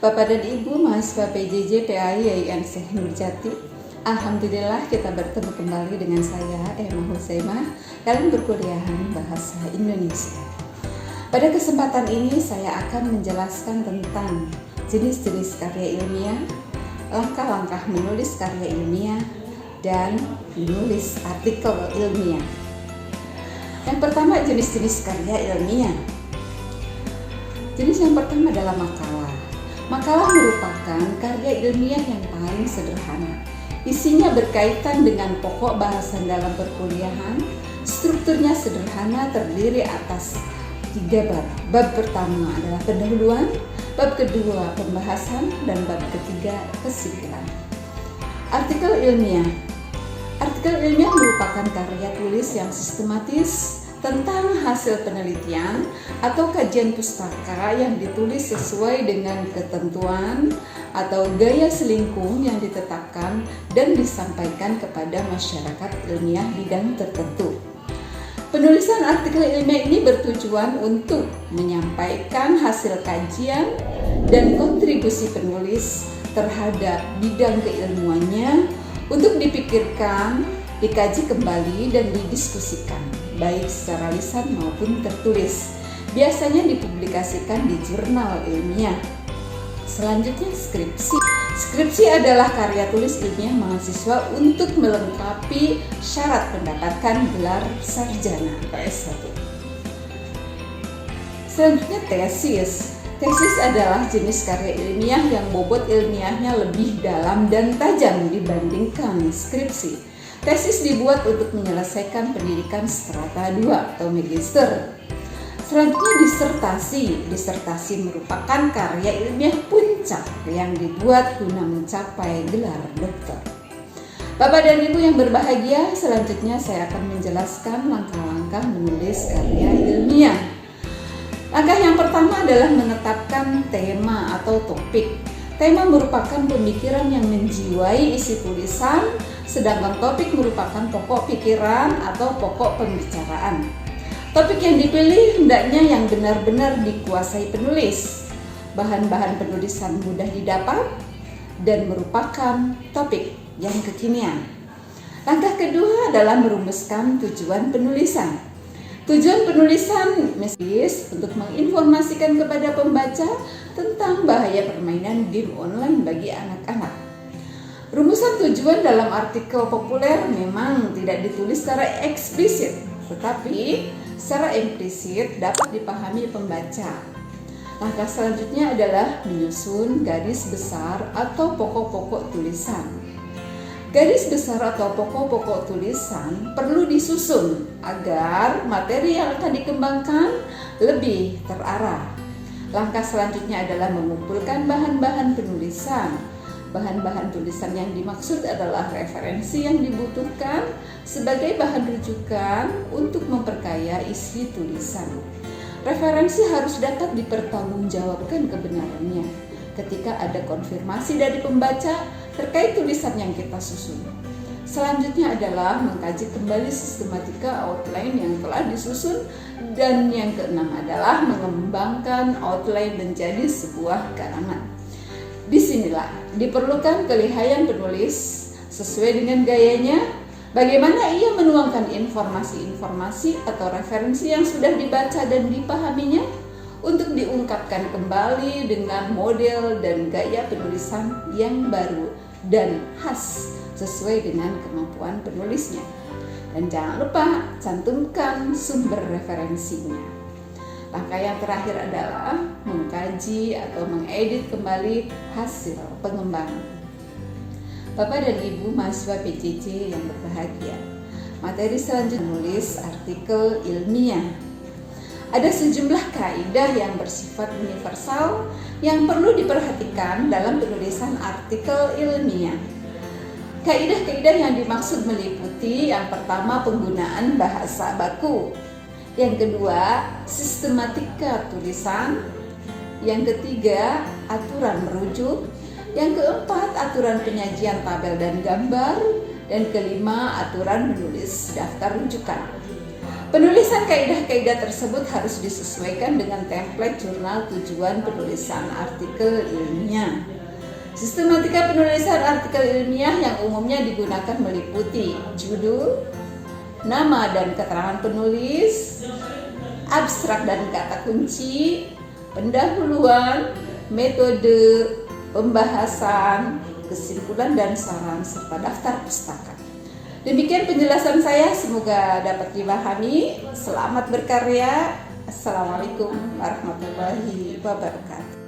Bapak dan Ibu mahasiswa PJJ PAI YIN Syekh Nurjati, alhamdulillah kita bertemu kembali dengan saya Emma Husaimah dalam perkuliahan Bahasa Indonesia. Pada kesempatan ini saya akan menjelaskan tentang jenis-jenis karya ilmiah, langkah-langkah menulis karya ilmiah, dan menulis artikel ilmiah. Yang pertama, jenis-jenis karya ilmiah. Jenis yang pertama adalah makalah. Makalah merupakan karya ilmiah yang paling sederhana. Isinya berkaitan dengan pokok bahasan dalam perkuliahan. Strukturnya sederhana, terdiri atas 3 bab. Bab pertama adalah pendahuluan, bab kedua pembahasan, dan bab ketiga kesimpulan. Artikel ilmiah. Artikel ilmiah merupakan karya tulis yang sistematis tentang hasil penelitian atau kajian pustaka yang ditulis sesuai dengan ketentuan atau gaya selingkung yang ditetapkan dan disampaikan kepada masyarakat ilmiah bidang tertentu. Penulisan artikel ilmiah ini bertujuan untuk menyampaikan hasil kajian dan kontribusi penulis terhadap bidang keilmuannya untuk dipikirkan, dikaji kembali, dan didiskusikan, baik secara lisan maupun tertulis. Biasanya dipublikasikan di jurnal ilmiah. Selanjutnya skripsi. Skripsi adalah karya tulis ilmiah mahasiswa untuk melengkapi syarat mendapatkan gelar sarjana atau S1. Selanjutnya tesis. Tesis adalah jenis karya ilmiah yang bobot ilmiahnya lebih dalam dan tajam dibandingkan skripsi. Tesis dibuat untuk menyelesaikan pendidikan strata 2 atau magister. Selanjutnya disertasi. Disertasi merupakan karya ilmiah puncak yang dibuat guna mencapai gelar doktor. Bapak dan Ibu yang berbahagia, selanjutnya saya akan menjelaskan langkah-langkah menulis karya ilmiah. Langkah yang pertama adalah menetapkan tema atau topik. Tema merupakan pemikiran yang menjiwai isi tulisan, sedangkan topik merupakan pokok pikiran atau pokok pembicaraan. Topik yang dipilih hendaknya yang benar-benar dikuasai penulis. Bahan-bahan penulisan mudah didapat dan merupakan topik yang kekinian. Langkah kedua adalah merumuskan tujuan penulisan. Tujuan penulisan menulis untuk menginformasikan kepada pembaca tentang bahaya permainan game online bagi anak-anak. Rumusan tujuan dalam artikel populer memang tidak ditulis secara eksplisit, tetapi secara implisit dapat dipahami pembaca. Langkah selanjutnya adalah menyusun garis besar atau pokok-pokok tulisan. Garis besar atau pokok-pokok tulisan perlu disusun agar materi yang akan dikembangkan lebih terarah. Langkah selanjutnya adalah mengumpulkan bahan-bahan penulisan. Bahan-bahan tulisan yang dimaksud adalah referensi yang dibutuhkan sebagai bahan rujukan untuk memperkaya isi tulisan. Referensi harus dapat dipertanggungjawabkan kebenarannya ketika ada konfirmasi dari pembaca terkait tulisan yang kita susun. Selanjutnya adalah mengkaji kembali sistematika outline yang telah disusun, dan yang keenam adalah mengembangkan outline menjadi sebuah karangan. Disinilah diperlukan kelihayan penulis sesuai dengan gayanya, bagaimana ia menuangkan informasi-informasi atau referensi yang sudah dibaca dan dipahaminya untuk diungkapkan kembali dengan model dan gaya penulisan yang baru dan khas sesuai dengan kemampuan penulisnya. Dan jangan lupa cantumkan sumber referensinya. Langkah yang terakhir adalah mengkaji atau mengedit kembali hasil pengembangan. Bapak dan Ibu mahasiswa PJJ yang berbahagia, materi selanjutnya menulis artikel ilmiah. Ada sejumlah kaidah yang bersifat universal yang perlu diperhatikan dalam penulisan artikel ilmiah. Kaidah-kaidah yang dimaksud meliputi yang pertama penggunaan bahasa baku, yang kedua sistematika tulisan, yang ketiga aturan merujuk, yang keempat aturan penyajian tabel dan gambar, dan kelima aturan menulis daftar rujukan. Penulisan kaidah-kaidah tersebut harus disesuaikan dengan template jurnal tujuan penulisan artikel ilmiah. Sistematika penulisan artikel ilmiah yang umumnya digunakan meliputi judul, nama dan keterangan penulis, abstrak dan kata kunci, pendahuluan, metode, pembahasan, kesimpulan dan saran, serta daftar pustaka. Demikian penjelasan saya, semoga dapat dipahami. Selamat berkarya. Assalamualaikum warahmatullahi wabarakatuh.